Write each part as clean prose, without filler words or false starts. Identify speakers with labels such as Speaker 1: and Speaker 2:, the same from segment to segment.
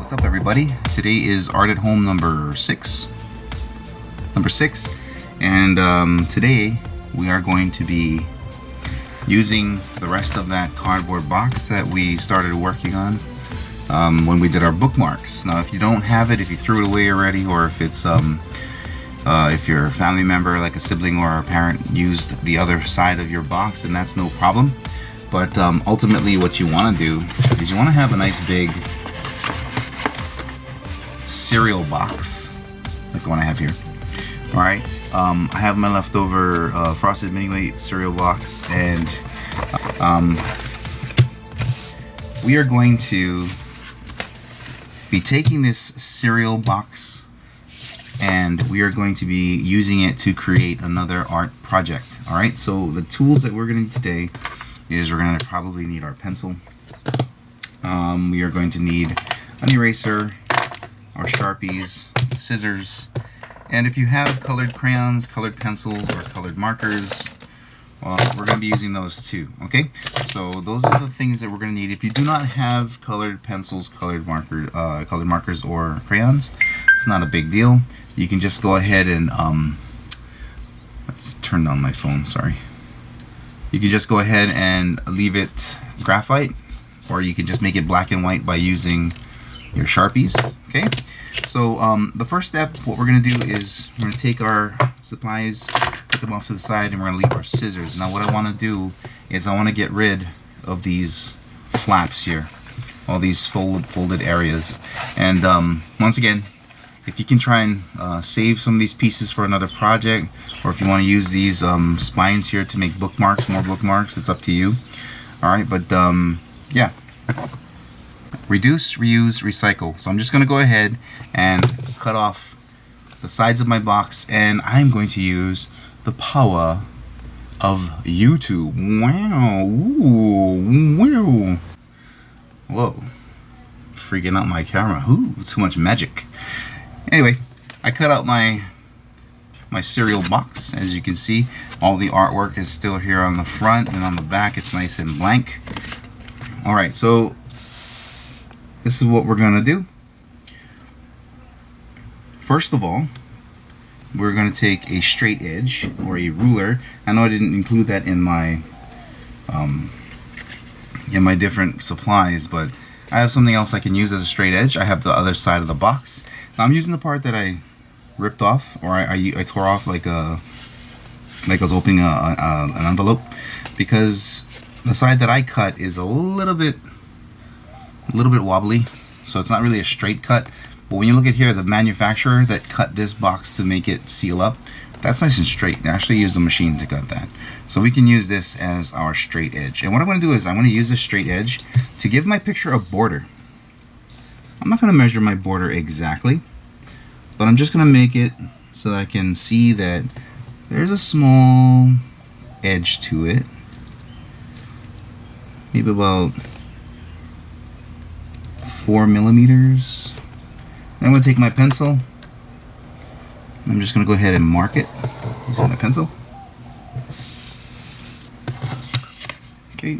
Speaker 1: What's up, everybody? Today is Art at Home number six, and today we are going to be using the rest of that cardboard box that we started working on when we did our bookmarks. Now, if you don't have it, if you threw it away already, or if it's if your family member, like a sibling or a parent, used the other side of your box, then that's no problem. But ultimately, what you want to do is you want to have a nice big cereal box, like the one I have here. All right, I have my leftover Frosted Mini Wheat cereal box, and we are going to be taking this cereal box and we are going to be using it to create another art project. All right, so the tools that we're going to need today is we're going to probably need our pencil. We are going to need an eraser, our Sharpies, scissors, and if you have colored crayons, colored pencils, or colored markers, well, we're going to be using those too. Okay, so those are the things that we're going to need. If you do not have colored pencils, colored markers, or crayons, it's not a big deal. You can just go ahead and let's turn down my phone. Sorry. You can just go ahead and leave it graphite, or you can just make it black and white by using your Sharpies. Okay, so the first step, what we're going to do is we're going to take our supplies, put them off to the side, and we're going to leave our scissors. Now what I want to do is I want to get rid of these flaps here, all these folded areas. And once again, if you can try and save some of these pieces for another project, or if you want to use these spines here to make bookmarks, more bookmarks, it's up to you. Alright, but yeah. Reduce, reuse, recycle. So I'm just going to go ahead and cut off the sides of my box, and I'm going to use the power of YouTube. Wow. Ooh, wow. Whoa. Freaking out my camera. Ooh, too much magic. Anyway, I cut out my cereal box. As you can see, all the artwork is still here on the front, and on the back it's nice and blank. Alright, so this is what we're going to do. First of all, we're going to take a straight edge or a ruler. I know I didn't include that in my different supplies, but I have something else I can use as a straight edge. I have the other side of the box. Now I'm using the part that I ripped off, or I tore off like I was opening an envelope, because the side that I cut is a little bit wobbly, so it's not really a straight cut. But when you look at here, the manufacturer that cut this box to make it seal up, that's nice and straight. They actually used a machine to cut that. So we can use this as our straight edge. And what I'm going to do is I'm going to use this straight edge to give my picture a border. I'm not going to measure my border exactly, but I'm just going to make it so that I can see that there's a small edge to it. Maybe about 4 millimeters. Then I'm going to take my pencil. I'm just going to go ahead and mark it using my pencil. Okay,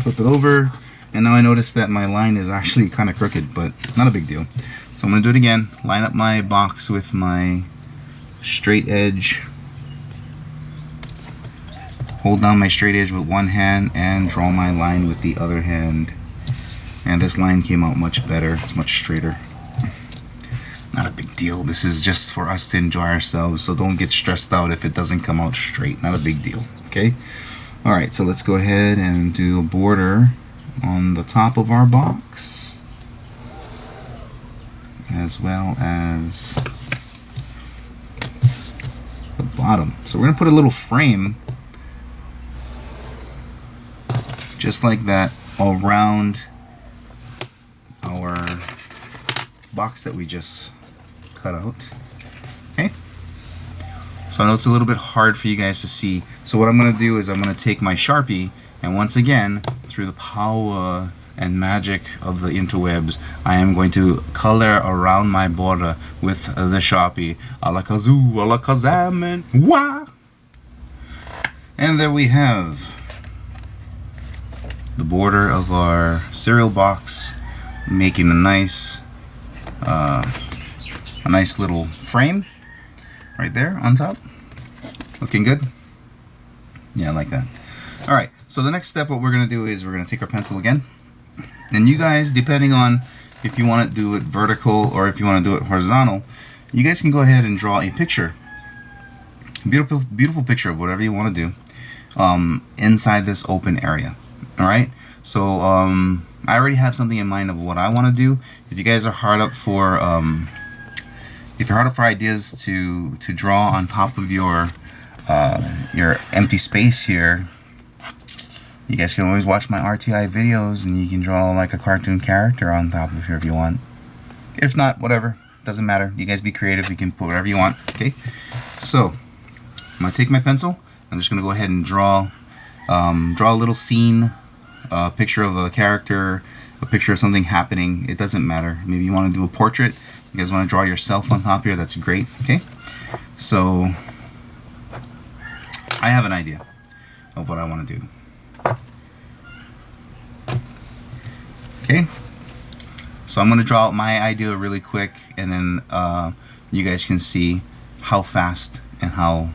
Speaker 1: flip it over, and now I notice that my line is actually kind of crooked, but not a big deal. So I'm going to do it again. Line up my box with my straight edge. Hold down my straight edge with one hand and draw my line with the other hand. And this line came out much better. It's much straighter. Not a big deal. This is just for us to enjoy ourselves, so don't get stressed out if it doesn't come out straight. Not a big deal. Okay? Alright, so let's go ahead and do a border on the top of our box, as well as the bottom. So we're going to put a little frame just like that around our box that we just cut out. Okay, so I know it's a little bit hard for you guys to see, so what I'm going to do is I'm going to take my Sharpie, and once again, through the power and magic of the interwebs, I am going to color around my border with the Sharpie. Alakazoo, alakazam, and wah! And there we have the border of our cereal box, making a nice a nice little frame right there on top. Looking good? Yeah, I like that. Alright, so the next step, what we're going to do is we're going to take our pencil again. And you guys, depending on if you want to do it vertical or if you want to do it horizontal, you guys can go ahead and draw a picture. Beautiful, beautiful picture of whatever you want to do inside this open area. Alright, so I already have something in mind of what I want to do. If you guys are hard up for ideas to draw on top of your empty space here, you guys can always watch my RTI videos and you can draw like a cartoon character on top of here if you want. If not, whatever, doesn't matter. You guys be creative, you can put whatever you want. Okay, so I'm gonna take my pencil. I'm just gonna go ahead and draw a little scene, a picture of a character, a picture of something happening. It doesn't matter. Maybe you want to do a portrait. You guys want to draw yourself on top here, that's great. Okay, so I have an idea of what I want to do. Okay, so I'm going to draw out my idea really quick, and then you guys can see how fast and how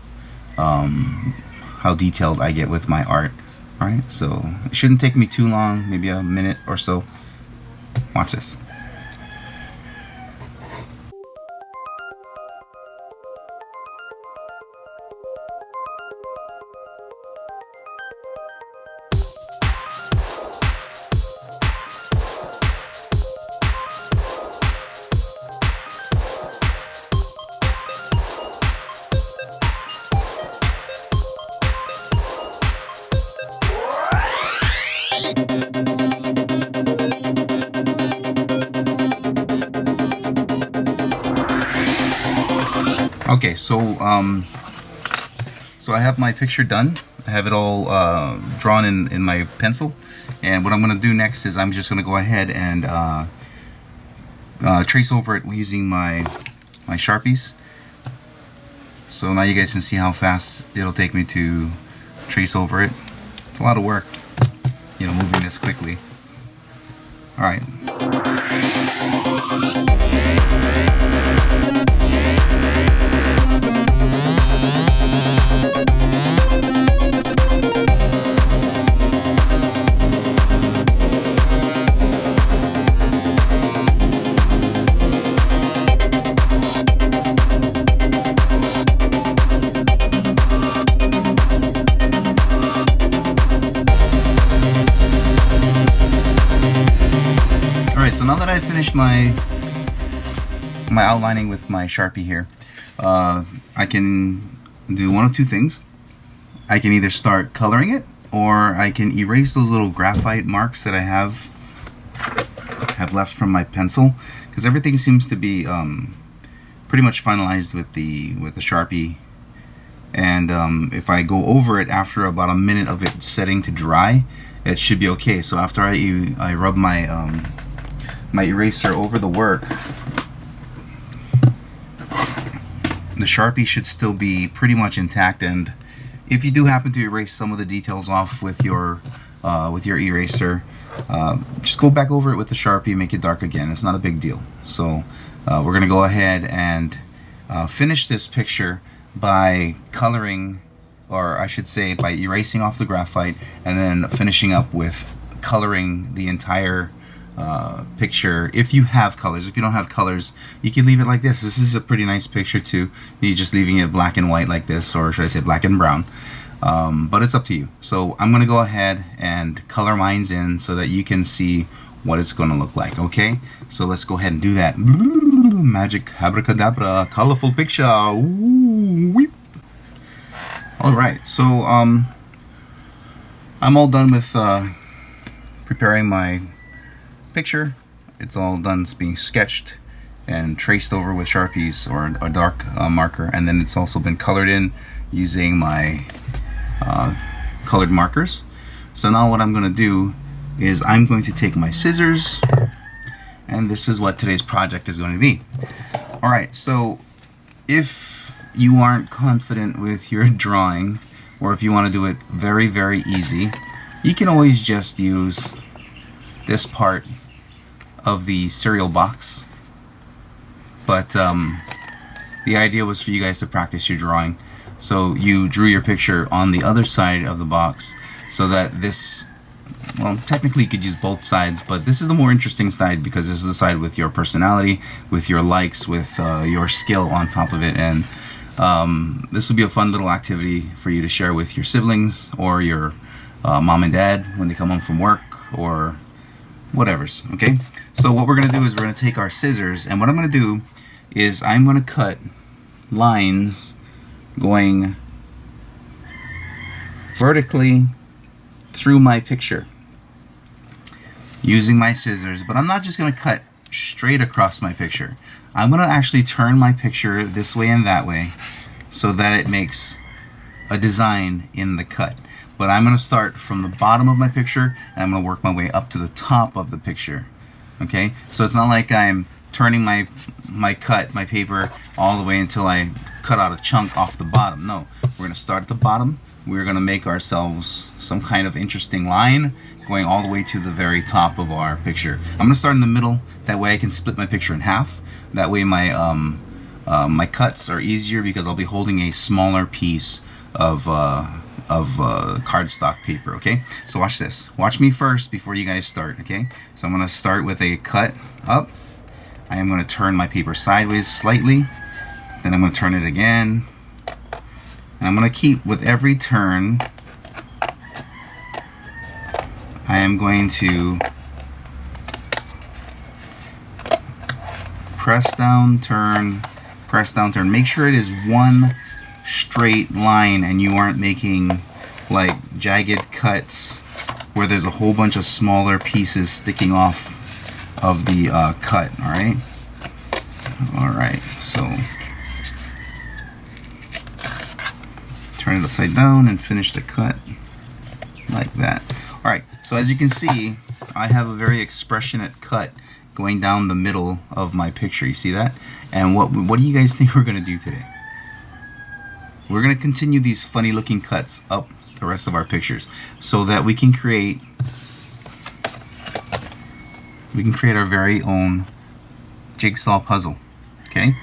Speaker 1: detailed I get with my art. Alright, so it shouldn't take me too long, maybe a minute or so. Watch this. Okay, so I have my picture done. I have it all drawn in my pencil, and what I'm going to do next is I'm just going to go ahead and trace over it using my Sharpies. So now you guys can see how fast it'll take me to trace over it. It's a lot of work, you know, moving this quickly. All right. So now that I've finished my outlining with my Sharpie here, I can do one of two things. I can either start coloring it, or I can erase those little graphite marks that I have left from my pencil, because everything seems to be pretty much finalized with the Sharpie. And if I go over it after about a minute of it setting to dry, it should be okay. So after I rub my my eraser over the work, the Sharpie should still be pretty much intact. And if you do happen to erase some of the details off with your eraser, just go back over it with the Sharpie, make it dark again. It's not a big deal. So we're gonna go ahead and finish this picture by coloring, or I should say by erasing off the graphite, and then finishing up with coloring the entire picture. If you have colors. If you don't have colors, you can leave it like this. This is a pretty nice picture too. You're just leaving it black and white like this, or should I say black and brown, but it's up to you. So I'm gonna go ahead and color mines in so that you can see what it's gonna look like. Okay, so let's go ahead and do that. Magic abracadabra, colorful picture. Ooh, alright, so I'm all done with preparing my picture. It's all done. It's being sketched and traced over with Sharpies or a dark marker, and then it's also been colored in using my colored markers. So now what I'm going to do is I'm going to take my scissors, and this is what today's project is going to be. Alright, so if you aren't confident with your drawing, or if you want to do it very, very easy, you can always just use this part of the cereal box but the idea was for you guys to practice your drawing. So you drew your picture on the other side of the box, so that this, well, technically you could use both sides, but this is the more interesting side because this is the side with your personality, with your likes, with your skill on top of it. And this will be a fun little activity for you to share with your siblings or your mom and dad when they come home from work or whatever's. Okay, so what we're gonna do is we're gonna take our scissors, and what I'm gonna do is I'm gonna cut lines going vertically through my picture using my scissors. But I'm not just gonna cut straight across my picture. I'm gonna actually turn my picture this way and that way so that it makes a design in the cut. But I'm gonna start from the bottom of my picture and I'm gonna work my way up to the top of the picture. Okay, so it's not like I'm turning my paper all the way until I cut out a chunk off the bottom. No, we're gonna start at the bottom. We're gonna make ourselves some kind of interesting line going all the way to the very top of our picture. I'm gonna start in the middle. That way I can split my picture in half. That way my my cuts are easier because I'll be holding a smaller piece of cardstock paper. Okay, so watch this. Watch me first before you guys start. Okay, so I'm gonna start with a cut up. I am going to turn my paper sideways slightly, then I'm going to turn it again, and I'm going to keep, with every turn I am going to press down, turn, press down, turn. Make sure it is one straight line and you aren't making like jagged cuts where there's a whole bunch of smaller pieces sticking off of the cut. All right, so turn it upside down and finish the cut like that. All right, so as you can see, I have a very expressionate cut going down the middle of my picture. You see that? And what do you guys think we're gonna do today? We're gonna continue these funny looking cuts up the rest of our pictures so that we can create our very own jigsaw puzzle. Okay?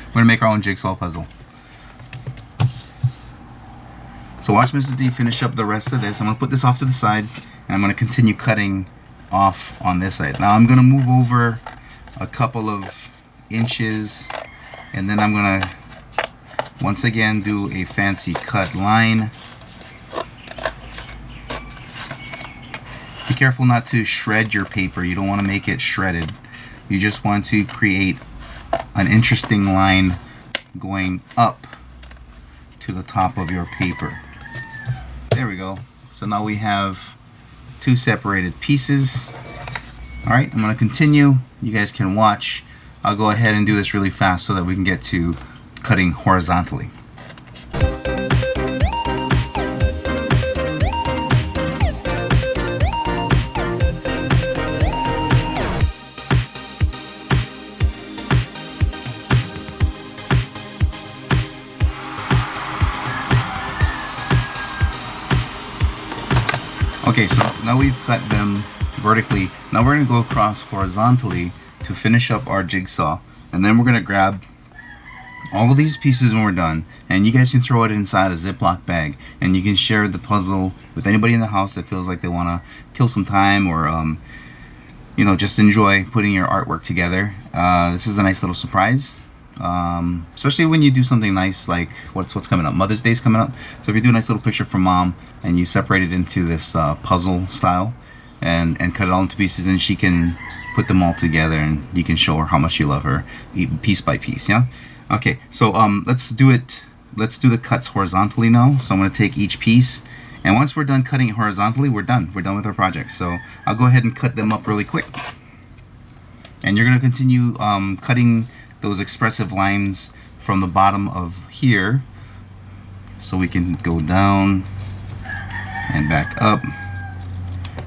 Speaker 1: We're gonna make our own jigsaw puzzle. So watch Mr. D finish up the rest of this. I'm gonna put this off to the side and I'm gonna continue cutting off on this side. Now I'm gonna move over a couple of inches and then I'm gonna once again do a fancy cut line. Be careful not to shred your paper. You don't want to make it shredded. You just want to create an interesting line going up to the top of your paper. There we go. So now we have two separated pieces. All right, I'm going to continue. You guys can watch. I'll go ahead and do this really fast so that we can get to cutting horizontally. Okay, so now we've cut them vertically. Now we're going to go across horizontally to finish up our jigsaw. And then we're going to grab all of these pieces when we're done. And you guys can throw it inside a Ziploc bag. And you can share the puzzle with anybody in the house that feels like they want to kill some time or, you know, just enjoy putting your artwork together. This is a nice little surprise. Especially when you do something nice like what's coming up. Mother's Day's coming up. So if you do a nice little picture for mom and you separate it into this puzzle style and cut it all into pieces, and she can put them all together and you can show her how much you love her piece by piece. Yeah. Okay. So let's do it. Let's do the cuts horizontally now. So I'm going to take each piece, and once we're done cutting it horizontally, we're done. We're done with our project. So I'll go ahead and cut them up really quick. And you're going to continue cutting those expressive lines from the bottom of here, so we can go down and back up,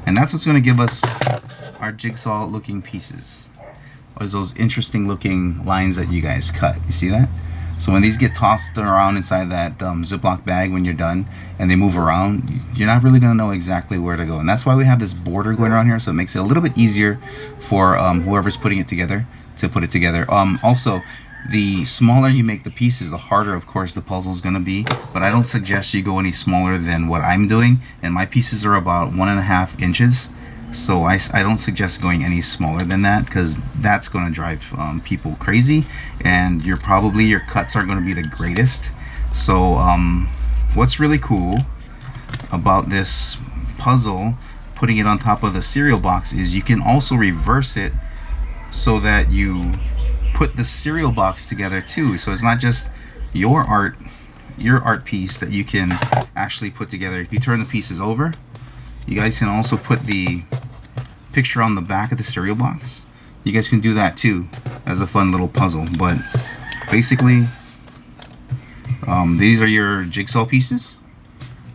Speaker 1: and that's what's going to give us our jigsaw looking pieces, or those interesting looking lines that you guys cut. You see that? So when these get tossed around inside that Ziploc bag when you're done and they move around, you're not really going to know exactly where to go. And that's why we have this border going around here, so it makes it a little bit easier for whoever's putting it together to put it together. Also, the smaller you make the pieces, the harder, of course, the puzzle is going to be. But I don't suggest you go any smaller than what I'm doing. And my pieces are about 1.5 inches. So I don't suggest going any smaller than that, because that's going to drive people crazy. And your cuts are going to be the greatest. So what's really cool about this puzzle, putting it on top of the cereal box, is you can also reverse it so that you put the cereal box together too. So it's not just your art piece that you can actually put together. If you turn the pieces over, you guys can also put the picture on the back of the cereal box. You guys can do that too as a fun little puzzle. But basically, these are your jigsaw pieces,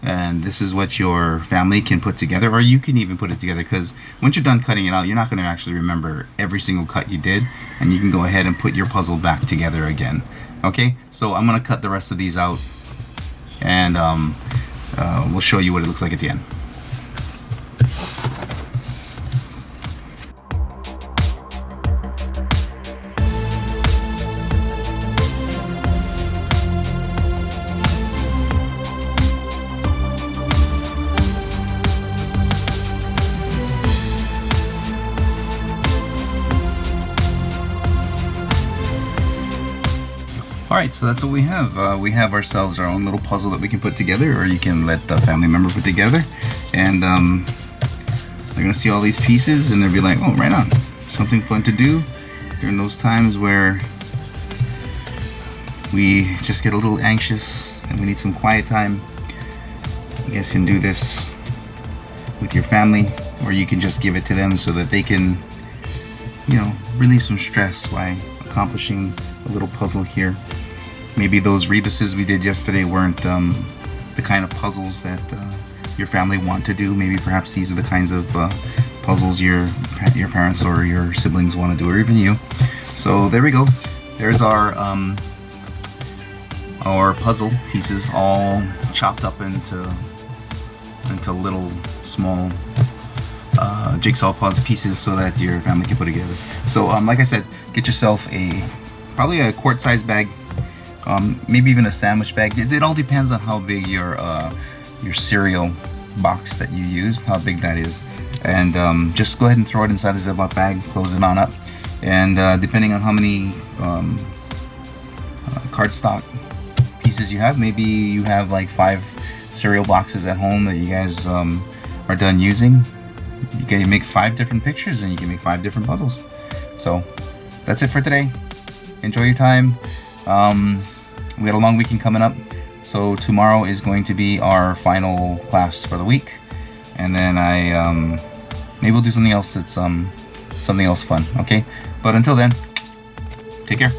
Speaker 1: and this is what your family can put together, or you can even put it together, because once you're done cutting it out, you're not going to actually remember every single cut you did, and you can go ahead and put your puzzle back together again. Okay, so I'm going to cut the rest of these out, and we'll show you what it looks like at the end. Alright, so that's what we have. We have ourselves our own little puzzle that we can put together, or you can let a family member put together. And they're going to see all these pieces and they'll be like, oh, right on. Something fun to do during those times where we just get a little anxious and we need some quiet time. You guys can do this with your family, or you can just give it to them so that they can, relieve some stress by accomplishing a little puzzle here. Maybe those rebuses we did yesterday weren't the kind of puzzles that your family want to do. Maybe perhaps these are the kinds of puzzles your parents or your siblings want to do, or even you. So there we go. There's our puzzle pieces all chopped up into little small jigsaw puzzle pieces so that your family can put together. So like I said, get yourself probably a quart-sized bag, maybe even a sandwich bag. It all depends on how big your cereal box that you used, how big that is, and just go ahead and throw it inside the Ziploc bag, close it on up, and depending on how many cardstock pieces you have, maybe you have like 5 cereal boxes at home that you guys are done using. You can make 5 different pictures and you can make 5 different puzzles. So that's it for today. Enjoy your time. We got a long weekend coming up, so tomorrow is going to be our final class for the week, and then maybe we'll do something else that's something else fun. Okay, but until then, take care.